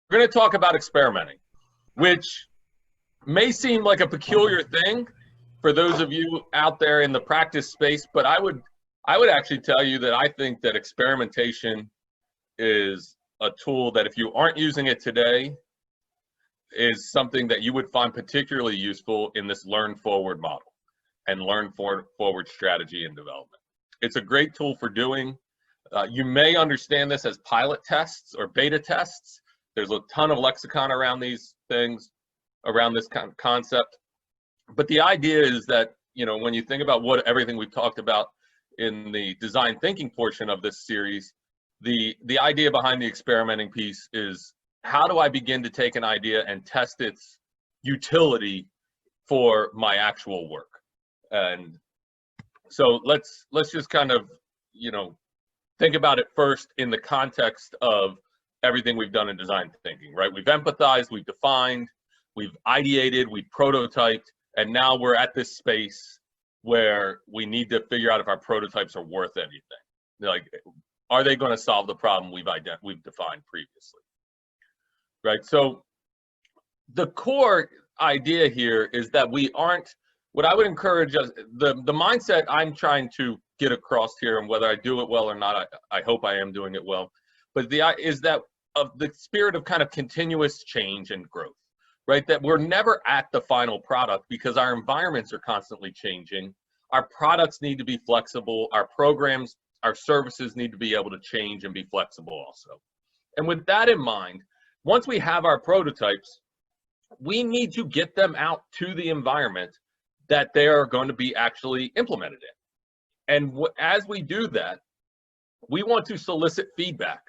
We're going to talk about experimenting, which may seem like a peculiar thing for those of you out there in the practice space, but I would actually tell you that I think that experimentation is a tool that if you aren't using it today is something that you would find particularly useful in this learn forward model and learn forward strategy and development. It's a great tool for doing. You may understand this as pilot tests or beta tests. There's a ton of lexicon around these things, around this kind of concept. But the idea is that, you know, when you think about everything we've talked about in the design thinking portion of this series, the idea behind the experimenting piece is, how do I begin to take an idea and test its utility for my actual work? And so let's just kind of, you know, think about it first in the context of everything we've done in design thinking, right? We've empathized, we've defined, we've ideated, we've prototyped, and now we're at this space where we need to figure out if our prototypes are worth anything. Like, are they going to solve the problem we've defined previously, right? So the core idea here is that we aren't, what I would encourage us, the mindset I'm trying to get across here, and whether I do it well or not, I hope I am doing it well, but is that of the spirit of kind of continuous change and growth, right? That we're never at the final product because our environments are constantly changing. Our products need to be flexible. Our programs, our services need to be able to change and be flexible also. And with that in mind, once we have our prototypes, we need to get them out to the environment that they are going to be actually implemented in. And as we do that, we want to solicit feedback.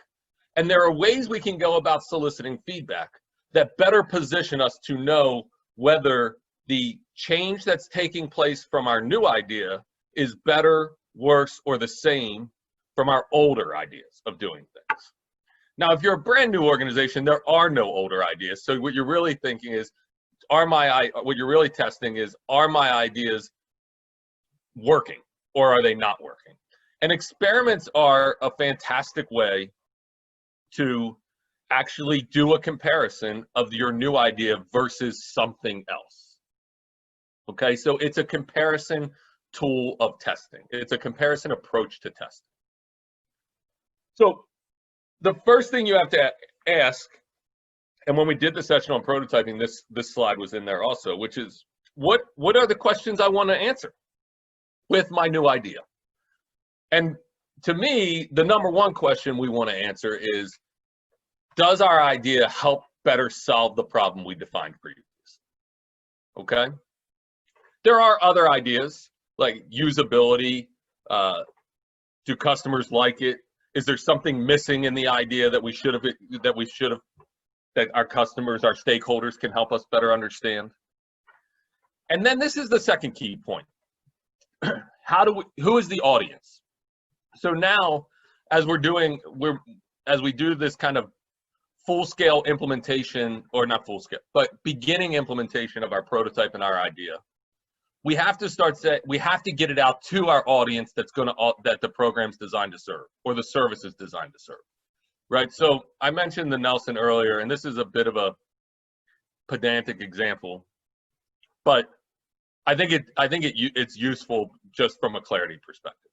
And there are ways we can go about soliciting feedback that better position us to know whether the change that's taking place from our new idea is better, worse, or the same from our older ideas of doing things. Now, if you're a brand new organization, there are no older ideas. So what you're really thinking is, what you're really testing is, are my ideas working or are they not working? And experiments are a fantastic way to actually do a comparison of your new idea versus something else. Okay, so it's a comparison tool of testing. It's a comparison approach to testing. So the first thing you have to ask, and when we did the session on prototyping, this slide was in there also, which is, what are the questions I want to answer with my new idea? And to me, the number one question we want to answer is, does our idea help better solve the problem we defined previously? Okay? There are other ideas like usability. Do customers like it? Is there something missing in the idea that that our customers, our stakeholders can help us better understand? And then this is the second key point. Who is the audience? So now, as we do this kind of full-scale implementation, or not full-scale, but beginning implementation of our prototype and our idea, we have to get it out to our audience that the program's designed to serve, or the service is designed to serve, right? So I mentioned the Nelson earlier, and this is a bit of a pedantic example, but I think it's useful just from a clarity perspective.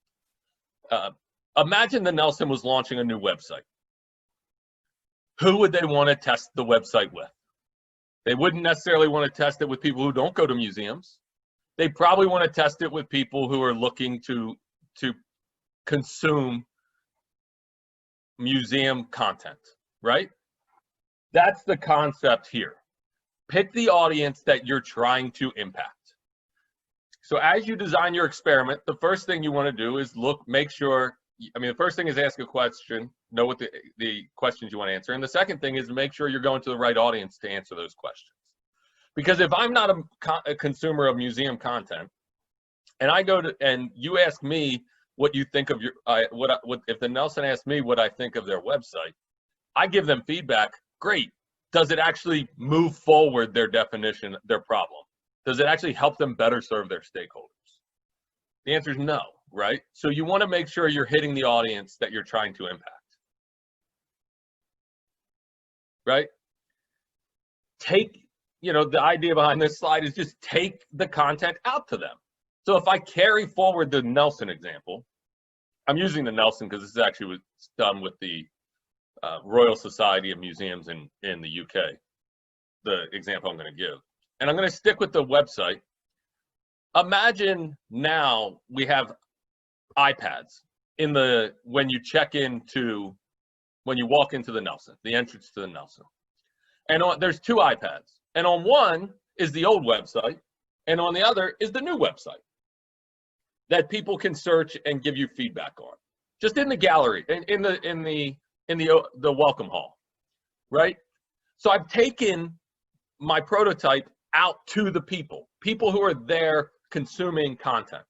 Imagine the Nelson was launching a new website. Who would they want to test the website with? They wouldn't necessarily want to test it with people who don't go to museums. They probably want to test it with people who are looking to consume museum content, right? That's the concept here. Pick the audience that you're trying to impact. So as you design your experiment, the first thing you want to do is the first thing is ask a question, know what the questions you want to answer. And the second thing is to make sure you're going to the right audience to answer those questions. Because if I'm not a consumer of museum content, and you ask me what you think of if the Nelson asks me what I think of their website, I give them feedback. Great. Does it actually move forward their definition, their problem? Does it actually help them better serve their stakeholders? The answer is no, right? So you want to make sure you're hitting the audience that you're trying to impact, right? take, the idea behind this slide is just take the content out to them. So if I carry forward the Nelson example, I'm using the Nelson because this is actually was done with the Royal Society of Museums in the UK, the example I'm going to give. And I'm going to stick with the website. Imagine now we have iPads when you walk into the Nelson, the entrance to the Nelson. And there's two iPads. And on one is the old website, and on the other is the new website that people can search and give you feedback on, just in the gallery, in the welcome hall, right? So I've taken my prototype out to the people who are there consuming content,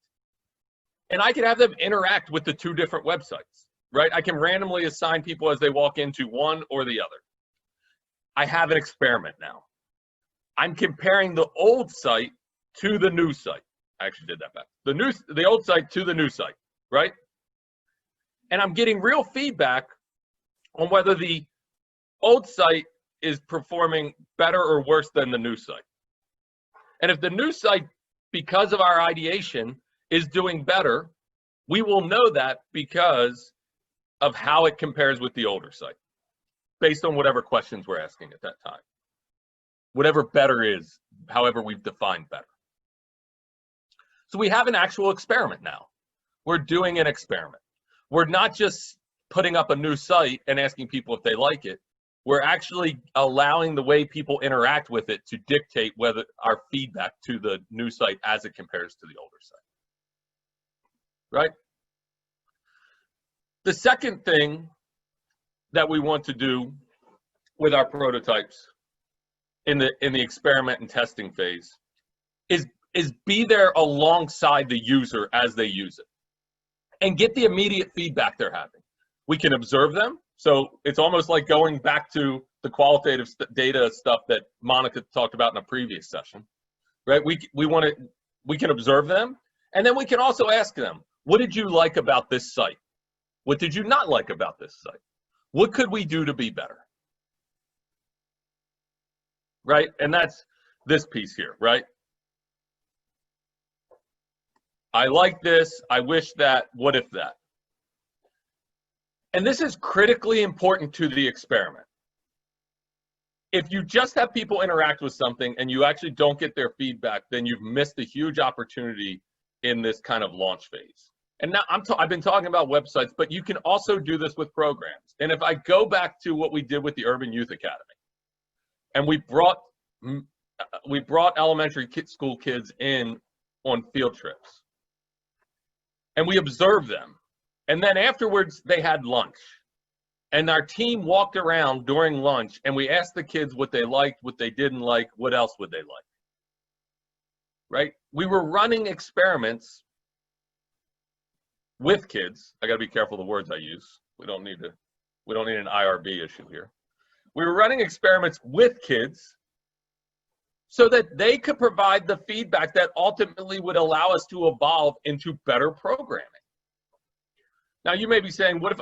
and I can have them interact with the two different websites, right? I can randomly assign people as they walk into one or the other. I have an experiment now. I'm comparing the old site to the new site. I actually did that back. The old site to the new site, right? And I'm getting real feedback on whether the old site is performing better or worse than the new site. And if the new site, because of our ideation, is doing better, we will know that because of how it compares with the older site, based on whatever questions we're asking at that time. Whatever better is, however we've defined better. So we have an actual experiment now. We're doing an experiment. We're not just putting up a new site and asking people if they like it. We're actually allowing the way people interact with it to dictate whether our feedback to the new site as it compares to the older site. Right? The second thing that we want to do with our prototypes in the experiment and testing phase is be there alongside the user as they use it and get the immediate feedback they're having. We can observe them. So it's almost like going back to the qualitative data stuff that Monica talked about in a previous session, right? We can observe them, and then we can also ask them, what did you like about this site? What did you not like about this site? What could we do to be better? Right? And that's this piece here, right? I like this, I wish that, what if that? And this is critically important to the experiment. If you just have people interact with something and you actually don't get their feedback, then you've missed a huge opportunity in this kind of launch phase. And now I've been talking about websites, but you can also do this with programs. And if I go back to what we did with the Urban Youth Academy, and we brought elementary school kids in on field trips, and we observed them. And then afterwards, they had lunch. And our team walked around during lunch, and we asked the kids what they liked, what they didn't like, what else would they like, right? We were running experiments with kids. I got to be careful the words I use. We don't need an IRB issue here. We were running experiments with kids so that they could provide the feedback that ultimately would allow us to evolve into better programming. Now, you may be saying, what if,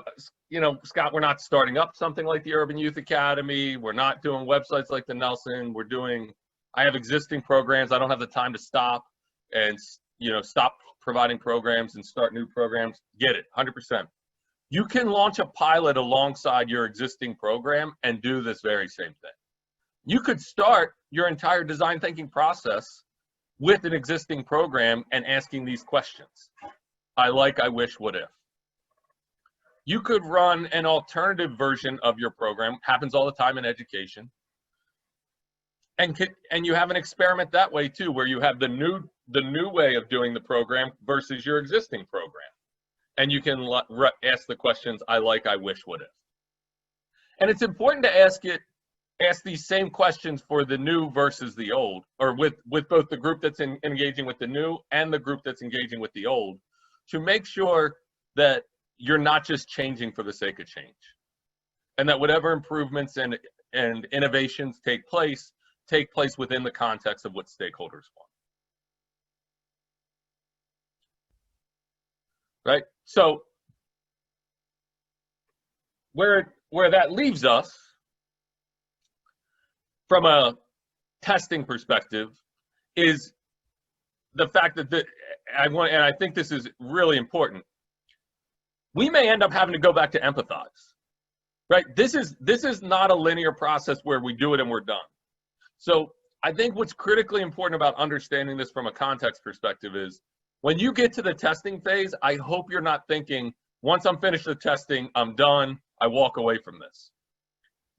Scott, we're not starting up something like the Urban Youth Academy. We're not doing websites like the Nelson. I have existing programs. I don't have the time to stop and, stop providing programs and start new programs. Get it, 100%. You can launch a pilot alongside your existing program and do this very same thing. You could start your entire design thinking process with an existing program and asking these questions. I like, I wish, what if? You could run an alternative version of your program, happens all the time in education, and you have an experiment that way too, where you have the new way of doing the program versus your existing program, and you can ask the questions, I like, I wish, what if? And it's important to ask these same questions for the new versus the old, or with both the group that's engaging with the new and the group that's engaging with the old, to make sure that you're not just changing for the sake of change, and that whatever improvements and innovations take place within the context of what stakeholders want. Right? So where that leaves us from a testing perspective is the fact that and I think this is really important. We may end up having to go back to empathize, right? This is not a linear process where we do it and we're done. So I think what's critically important about understanding this from a context perspective is when you get to the testing phase, I hope you're not thinking, once I'm finished the testing, I'm done, I walk away from this.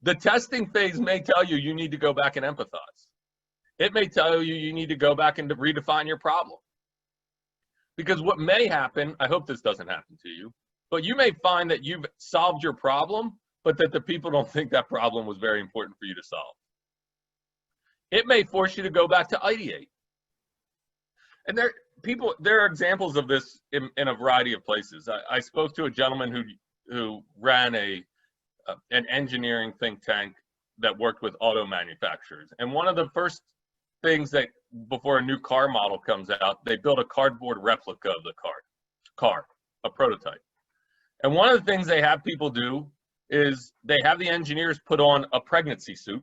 The testing phase may tell you you need to go back and empathize. It may tell you you need to go back and redefine your problem. Because what may happen, I hope this doesn't happen to you, but you may find that you've solved your problem, but that the people don't think that problem was very important for you to solve. It may force you to go back to ideate. And there are examples of this in a variety of places. I spoke to a gentleman who ran an engineering think tank that worked with auto manufacturers. And one of the first things that, before a new car model comes out, they build a cardboard replica of the car, a prototype. And one of the things they have people do is they have the engineers put on a pregnancy suit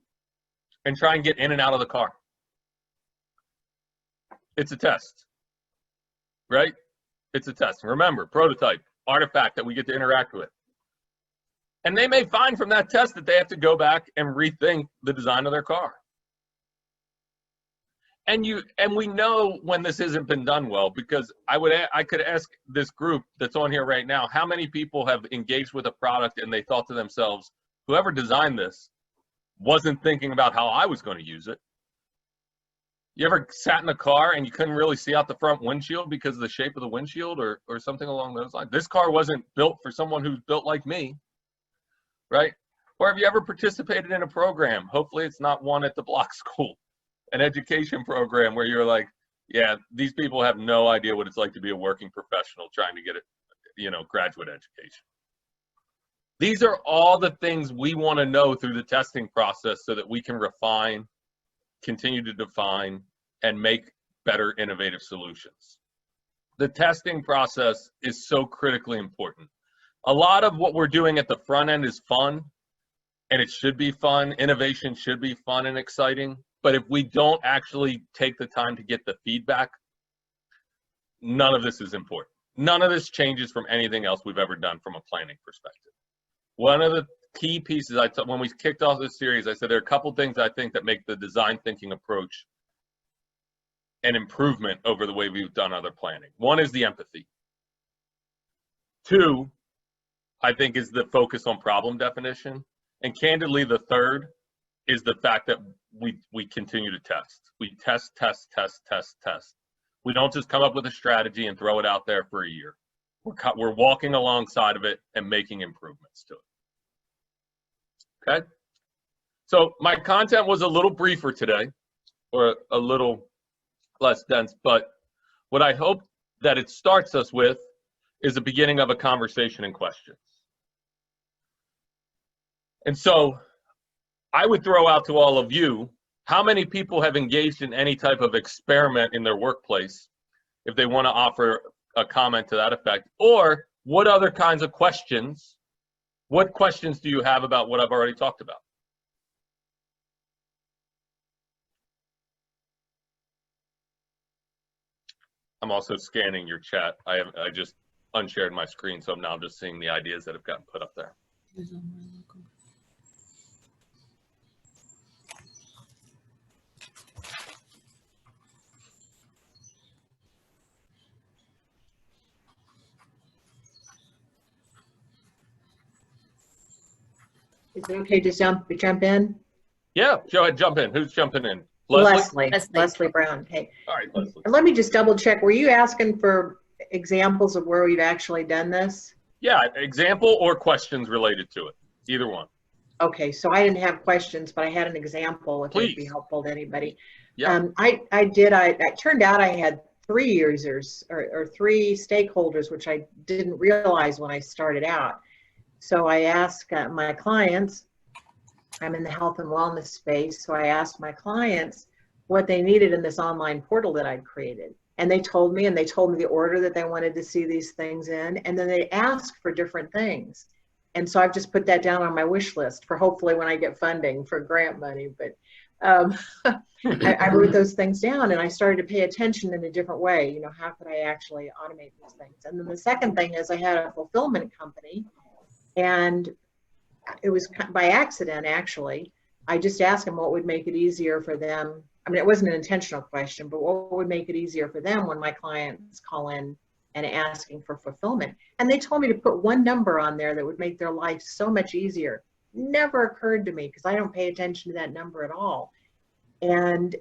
and try and get in and out of the car. It's a test, right? It's a test. Remember, prototype, artifact that we get to interact with. And they may find from that test that they have to go back and rethink the design of their car. And we know when this hasn't been done well, because I could ask this group that's on here right now, how many people have engaged with a product and they thought to themselves, whoever designed this wasn't thinking about how I was going to use it. You ever sat in a car and you couldn't really see out the front windshield because of the shape of the windshield or something along those lines? This car wasn't built for someone who's built like me, right? Or have you ever participated in a program? Hopefully it's not one at the block school, an education program where you're like, yeah, these people have no idea what it's like to be a working professional trying to get a, graduate education. These are all the things we want to know through the testing process so that we can refine, continue to define, and make better innovative solutions. The testing process is so critically important. A lot of what we're doing at the front end is fun, and it should be fun. Innovation should be fun and exciting. But if we don't actually take the time to get the feedback, none of this is important. None of this changes from anything else we've ever done from a planning perspective. One of the key pieces when we kicked off this series, I said there are a couple things I think that make the design thinking approach an improvement over the way we've done other planning. One is the empathy. Two, I think, is the focus on problem definition. And candidly, the third is the fact that we continue to test. We test. We don't just come up with a strategy and throw it out there for a year. We're walking alongside of it and making improvements to it. Okay? So my content was a little briefer today, or a little less dense, but what I hope that it starts us with is the beginning of a conversation and questions. And so I would throw out to all of you, how many people have engaged in any type of experiment in their workplace, if they want to offer a comment to that effect, or what other kinds of questions, what questions do you have about what I've already talked about? I'm also scanning your chat. I just unshared my screen, so I'm now just seeing the ideas that have gotten put up there. Is it okay to jump in? Yeah, go ahead, jump in. Who's jumping in? Leslie Brown. Okay. All right, Leslie. And let me just double check. Were you asking for examples of where we've actually done this? Yeah, example or questions related to it. Either one. Okay, so I didn't have questions, but I had an example if it would be helpful to anybody. Yeah. It turned out I had 3 users or 3 stakeholders, which I didn't realize when I started out. So I asked my clients, I'm in the health and wellness space, so I asked my clients what they needed in this online portal that I'd created. And they told me the order that they wanted to see these things in, and then they asked for different things. And so I've just put that down on my wish list for hopefully when I get funding for grant money. I wrote those things down and I started to pay attention in a different way. You know, how could I actually automate these things? And then the second thing is I had a fulfillment company, and it was by accident, actually. I just asked them what would make it easier for them. I mean, it wasn't an intentional question, but what would make it easier for them when my clients call in and asking for fulfillment? And they told me to put one number on there that would make their life so much easier. Never occurred to me because I don't pay attention to that number at all. And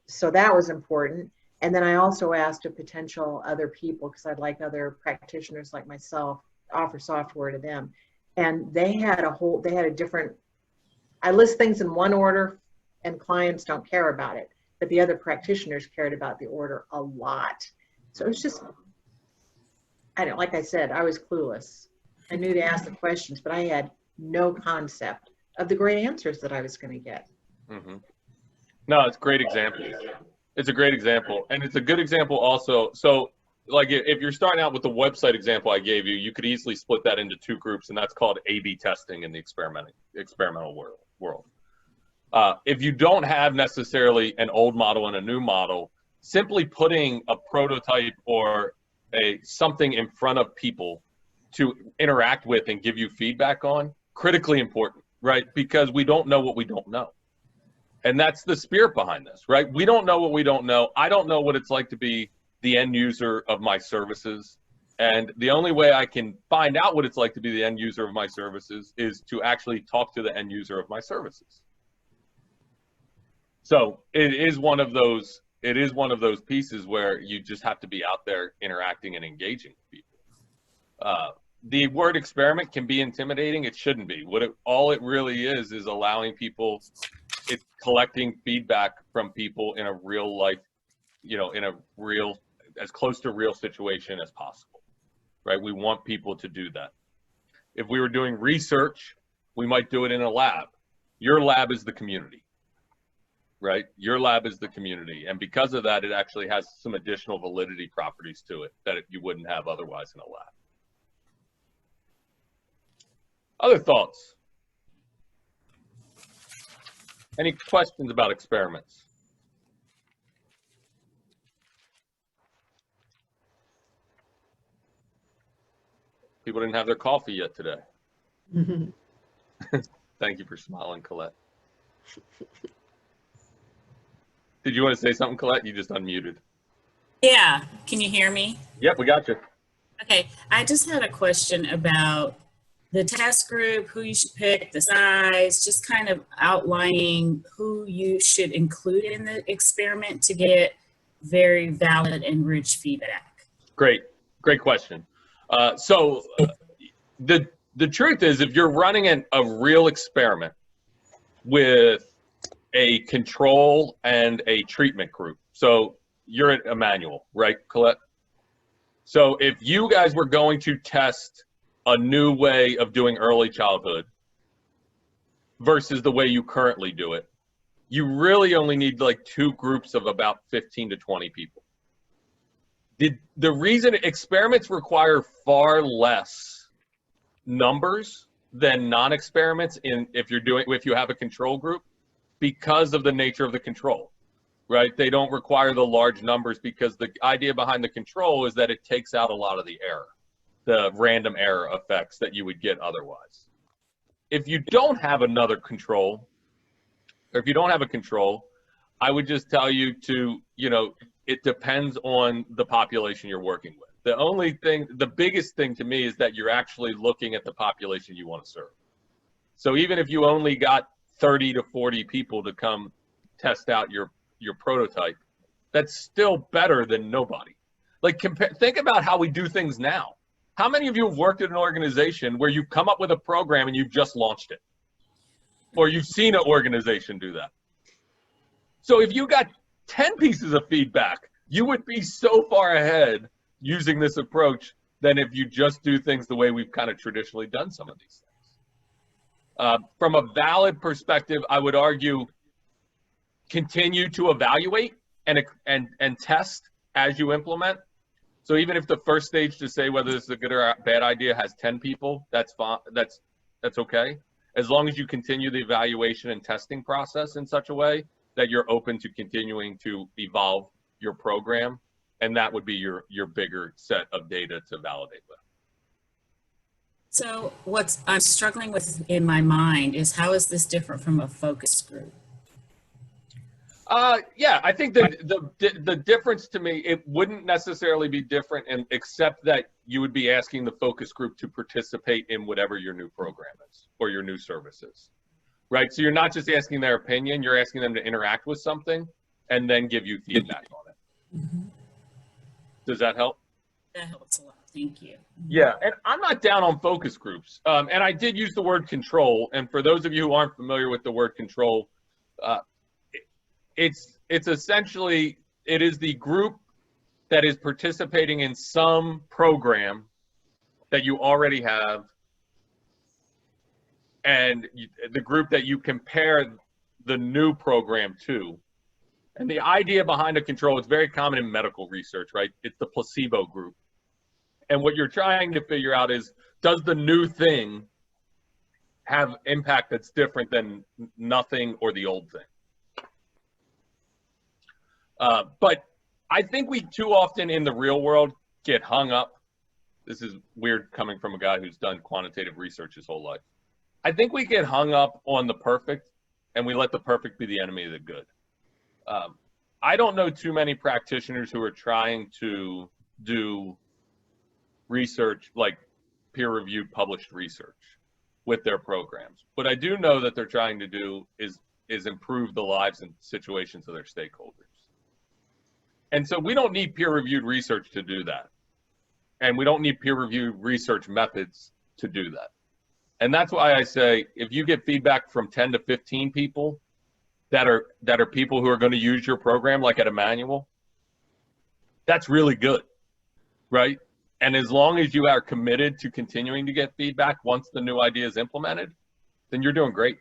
so that was important. And then I also asked a potential other people, because I'd like other practitioners like myself, offer software to them. And they had a different, I list things in one order and clients don't care about it, but the other practitioners cared about the order a lot. So it was just, like I said, I was clueless. I knew to ask the questions, but I had no concept of the great answers that I was going to get. Mm-hmm. No, it's a great example. It's a great example. And it's a good example also. So like if you're starting out with the website example I gave you, you could easily split that into two groups, and that's called A/B testing in the experimental world. If you don't have necessarily an old model and a new model, simply putting a prototype or something in front of people to interact with and give you feedback on, critically important, right? Because we don't know what we don't know. And that's the spirit behind this, right? We don't know what we don't know. I don't know what it's like to be the end user of my services. And the only way I can find out what it's like to be the end user of my services is to actually talk to the end user of my services. So it is one of those pieces where you just have to be out there interacting and engaging with people. The word experiment can be intimidating. It shouldn't be. All it really is allowing people, it's collecting feedback from people in a real life, as close to real situation as possible, right? We want people to do that. If we were doing research, we might do it in a lab. Your lab is the community, right? Your lab is the community. And because of that, it actually has some additional validity properties to it that you wouldn't have otherwise in a lab. Other thoughts? Any questions about experiments? People didn't have their coffee yet today. Thank you for smiling, Colette. Did you want to say something, Colette? You just unmuted. Yeah, can you hear me? Yep, we got you. Okay, I just had a question about the test group, who you should pick, the size, just kind of outlining who you should include in the experiment to get very valid and rich feedback. Great question. So the truth is, if you're running a real experiment with a control and a treatment group, so you're at a manual, right, Colette? So if you guys were going to test a new way of doing early childhood versus the way you currently do it, you really only need like two groups of about 15 to 20 people. The reason experiments require far less numbers than non-experiments if you have a control group, because of the nature of the control, right? They don't require the large numbers because the idea behind the control is that it takes out a lot of the error, the random error effects that you would get otherwise. If you don't have another control, or if you don't have a control, I would just tell you to, it depends on the population you're working with. The biggest thing to me is that you're actually looking at the population you want to serve. So even if you only got 30 to 40 people to come test out your prototype, that's still better than nobody. Like think about how we do things now. How many of you have worked at an organization where you've come up with a program and you've just launched it? Or you've seen an organization do that? So if you got 10 pieces of feedback, you would be so far ahead using this approach than if you just do things the way we've kind of traditionally done some of these things. From a valid perspective, I would argue continue to evaluate and test as you implement. So even if the first stage to say whether this is a good or bad idea has 10 people, that's fine. That's okay. as long as you continue the evaluation and testing process in such a way that you're open to continuing to evolve your program. And that would be your bigger set of data to validate with. So what I'm struggling with in my mind is, how is this different from a focus group? Yeah, I think that the difference to me, it wouldn't necessarily be different, and except that you would be asking the focus group to participate in whatever your new program is or your new service is, right? So you're not just asking their opinion, you're asking them to interact with something and then give you feedback on it. Mm-hmm. Does that help? That helps a lot. Thank you. Yeah, and I'm not down on focus groups. And I did use the word control. And for those of you who aren't familiar with the word control, it's essentially, it is the group that is participating in some program that you already have, and the group that you compare the new program to. And the idea behind a control, it's very common in medical research, right? It's the placebo group. And what you're trying to figure out is, does the new thing have impact that's different than nothing or the old thing? But I think we too often in the real world get hung up. This is weird coming from a guy who's done quantitative research his whole life. I think we get hung up on the perfect, and we let the perfect be the enemy of the good. I don't know too many practitioners who are trying to do research, like peer-reviewed published research with their programs. What I do know that they're trying to do is improve the lives and situations of their stakeholders. And so we don't need peer-reviewed research to do that. And we don't need peer-reviewed research methods to do that. And that's why I say, if you get feedback from 10 to 15 people that are people who are going to use your program, like at a manual, that's really good, right? And as long as you are committed to continuing to get feedback once the new idea is implemented, then you're doing great.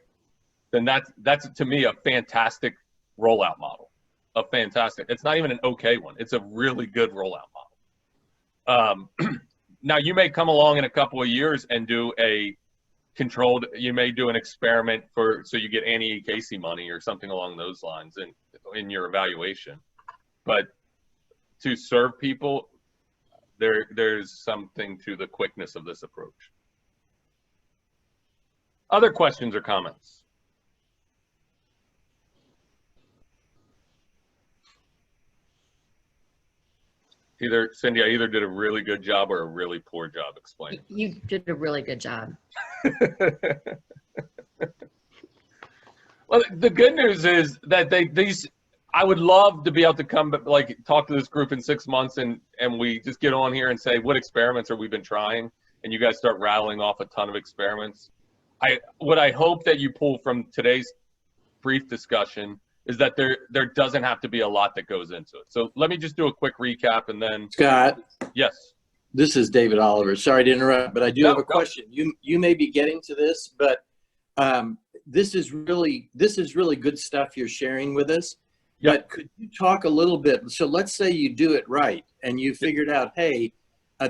Then that's to me a fantastic rollout model. A fantastic. It's not even an okay one. It's a really good rollout model. Now you may come along in a couple of years and do a controlled, you may do an experiment so you get anti-Casey money or something along those lines in your evaluation. But to serve people, there's something to the quickness of this approach. Other questions or comments? Cindy, I either did a really good job or a really poor job explaining. You did a really good job. Well, the good news is that I would love to be able to come, like, talk to this group in 6 months and we just get on here and say, what experiments have we been trying? And you guys start rattling off a ton of experiments. What I hope that you pull from today's brief discussion is that there doesn't have to be a lot that goes into it. So let me just do a quick recap and then. Scott. Yes. This is David Oliver. Sorry to interrupt, but I do have a question. You may be getting to this, but this is really good stuff you're sharing with us. Yep. But could you talk a little bit? So let's say you do it right and you figured out, hey,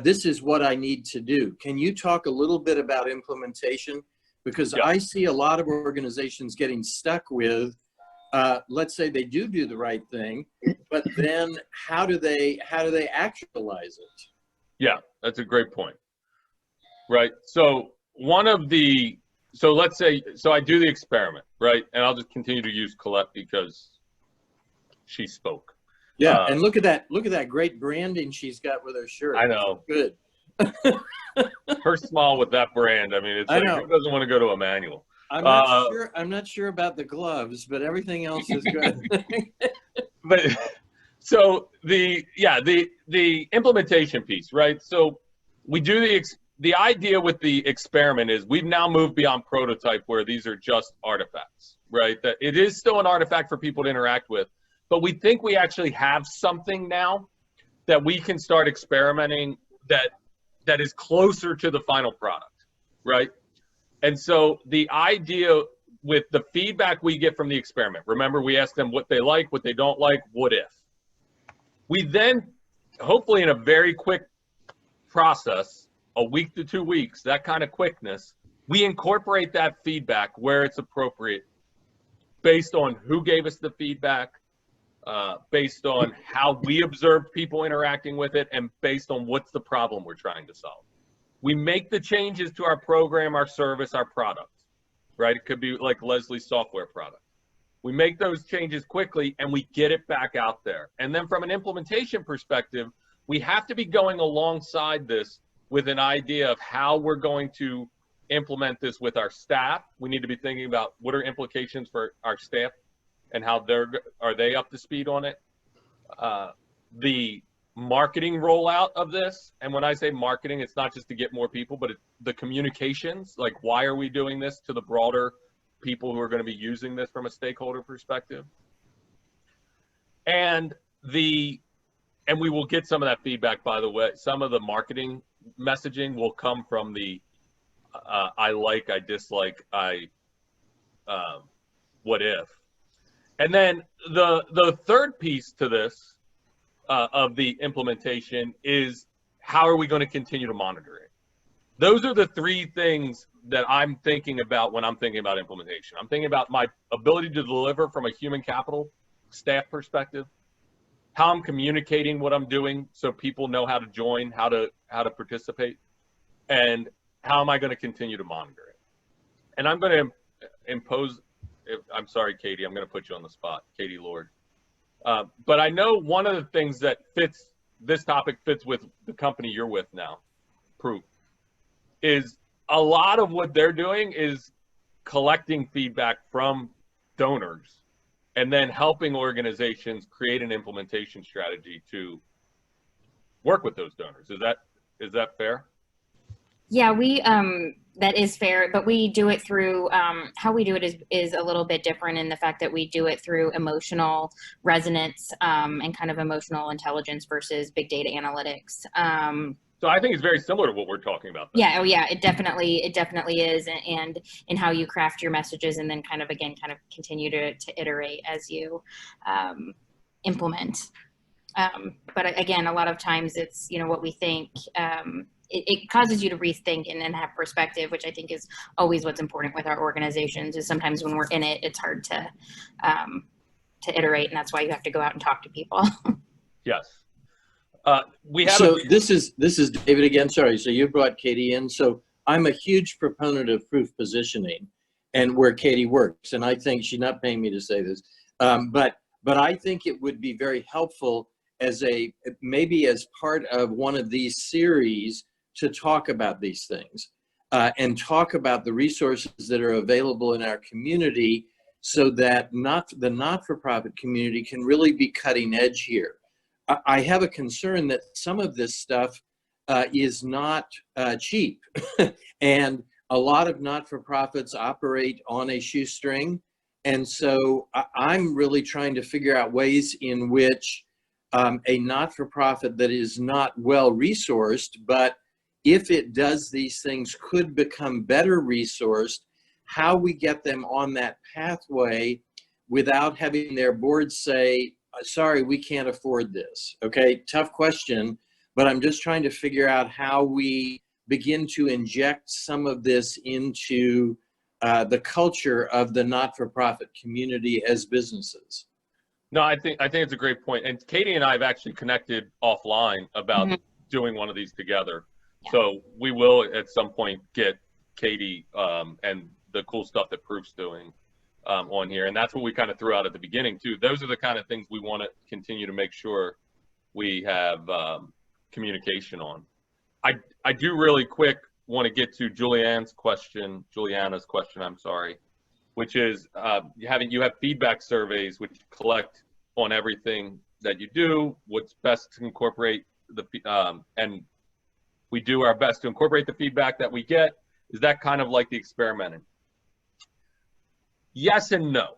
this is what I need to do. Can you talk a little bit about implementation? Because yep. I see a lot of organizations getting stuck with, let's say they do the right thing, but then how do they actualize it? Yeah, that's a great point. Right. So let's say I do the experiment, right? And I'll just continue to use Colette because she spoke. Yeah, and look at that great branding she's got with her shirt. I know. Good. Her smile with that brand. I mean, it's like, who doesn't want to go to a manual? I'm not sure about the gloves, but everything else is good. But so the implementation piece, right? So we do the idea with the experiment is we've now moved beyond prototype where these are just artifacts, right? That it is still an artifact for people to interact with, but we think we actually have something now that we can start experimenting that is closer to the final product, right? And so the idea with the feedback we get from the experiment, remember we ask them what they like, what they don't like, what if. We then, hopefully in a very quick process, a week to 2 weeks, that kind of quickness, We incorporate that feedback where it's appropriate based on who gave us the feedback, based on how we observed people interacting with it, and based on what's the problem we're trying to solve. We make the changes to our program, our service, our product, right? It could be like Leslie's software product. We make those changes quickly and we get it back out there. And then from an implementation perspective, we have to be going alongside this with an idea of how we're going to implement this with our staff. We need to be thinking about what are implications for our staff and how are they up to speed on it. The marketing rollout of this, and when I say marketing, it's not just to get more people, but the communications, like why are we doing this to the broader people who are going to be using this from a stakeholder perspective. And we will get some of that feedback, by the way. Some of the marketing messaging will come from the I like, I dislike, what if. And then the third piece to this of the implementation is how are we going to continue to monitor it? Those are the three things that I'm thinking about when I'm thinking about implementation. I'm thinking about my ability to deliver from a human capital staff perspective, how I'm communicating what I'm doing so people know how to join, how to participate, and how am I going to continue to monitor it. And I'm going to impose, I'm sorry, Katie, I'm going to put you on the spot, Katie Lord. But I know one of the things that this topic fits with the company you're with now, Proof, is a lot of what they're doing is collecting feedback from donors and then helping organizations create an implementation strategy to work with those donors. Is that fair? Yeah, that is fair, but we do it through, how we do it is a little bit different in the fact that we do it through emotional resonance and kind of emotional intelligence versus big data analytics. So I think it's very similar to what we're talking about. Then. Yeah, oh yeah, it definitely is, and in how you craft your messages, and then kind of continue to iterate as you implement. But again, a lot of times it's what we think. It causes you to rethink and then have perspective, which I think is always what's important with our organizations. Is sometimes when we're in it, it's hard to iterate, and that's why you have to go out and talk to people. Yes. This is David again. Sorry. So you brought Katie in. So I'm a huge proponent of proof positioning and where Katie works. And I think she's not paying me to say this, but I think it would be very helpful maybe as part of one of these series to talk about these things and talk about the resources that are available in our community so that the not-for-profit community can really be cutting edge here. I have a concern that some of this stuff is not cheap, and a lot of not-for-profits operate on a shoestring. And so I'm really trying to figure out ways in which a not-for-profit that is not well-resourced, but if it does these things, could become better resourced, how we get them on that pathway without having their board say, sorry, we can't afford this. Okay, tough question, but I'm just trying to figure out how we begin to inject some of this into the culture of the not-for-profit community as businesses. No, I think it's a great point. And Katie and I have actually connected offline about doing one of these together. Yeah. So we will at some point get Katie and the cool stuff that Proof's doing on here. And that's what we kind of threw out at the beginning too. Those are the kind of things we want to continue to make sure we have communication on. I do really quick want to get to Juliana's question, I'm sorry, which is you have feedback surveys which collect on everything that you do, what's best to incorporate and we do our best to incorporate the feedback that we get. Is that kind of like the experimenting? Yes and no.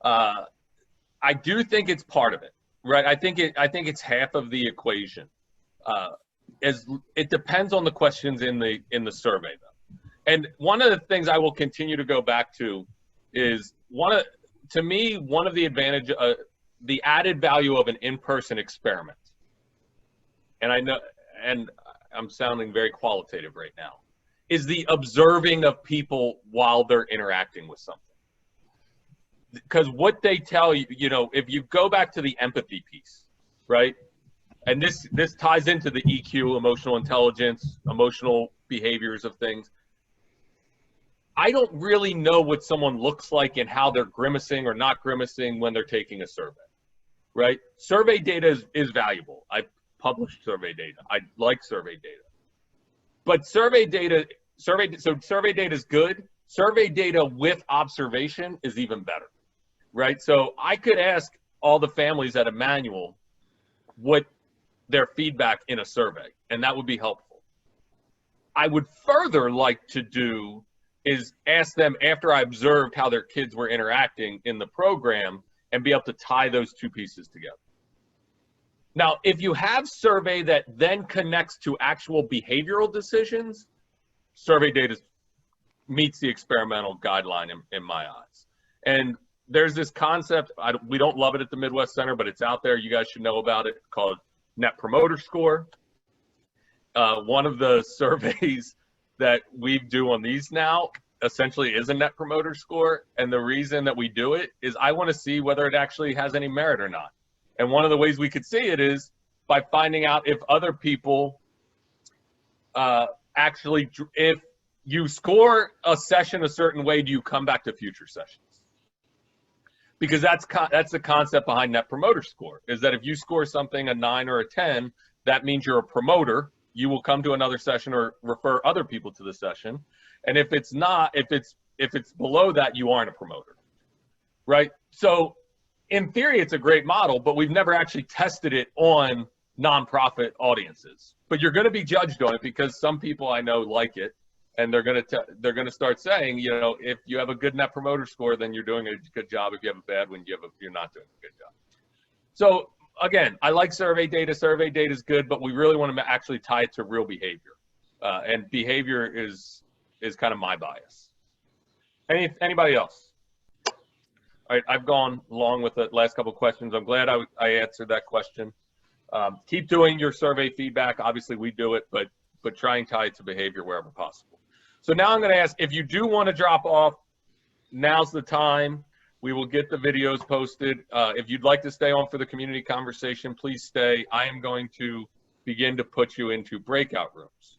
I do think it's part of it, right? I think it's half of the equation. It depends on the questions in the survey, though. And one of the things I will continue to go back to is one of the advantage, the added value of an in-person experiment. And I know, and I'm sounding very qualitative right now, is the observing of people while they're interacting with something. Because what they tell you, you know, if you go back to the empathy piece, right? And this ties into the EQ, emotional intelligence, emotional behaviors of things. I don't really know what someone looks like and how they're grimacing or not grimacing when they're taking a survey, right? Survey data is valuable. I published survey data. I like survey data. But survey data is good. Survey data with observation is even better, right? So I could ask all the families at Emmanuel what their feedback in a survey, and that would be helpful. I would further like to do is ask them after I observed how their kids were interacting in the program and be able to tie those two pieces together. Now, if you have survey that then connects to actual behavioral decisions, survey data meets the experimental guideline in my eyes. And there's this concept, we don't love it at the Midwest Center, but it's out there. You guys should know about it, called Net Promoter Score. One of the surveys that we do on these now essentially is a Net Promoter Score. And the reason that we do it is I want to see whether it actually has any merit or not. And one of the ways we could see it is by finding out if other people actually, if you score a session a certain way, do you come back to future sessions? Because that's the concept behind Net Promoter Score, is that if you score something a 9 or a 10, that means you're a promoter. You will come to another session or refer other people to the session. And if it's not, if it's below that, you aren't a promoter, right? So in theory, it's a great model, but we've never actually tested it on nonprofit audiences. But you're going to be judged on it because some people I know like it, and they're going to start saying, you know, if you have a good Net Promoter Score, then you're doing a good job. If you have a bad one, you're not doing a good job. So again, I like survey data. Survey data is good, but we really want to actually tie it to real behavior, and behavior is kind of my bias. Anybody else? All right, I've gone long with the last couple of questions. I'm glad I answered that question. Keep doing your survey feedback. Obviously, we do it, but try and tie it to behavior wherever possible. So now I'm going to ask, if you do want to drop off, now's the time. We will get the videos posted. If you'd like to stay on for the community conversation, please stay. I am going to begin to put you into breakout rooms.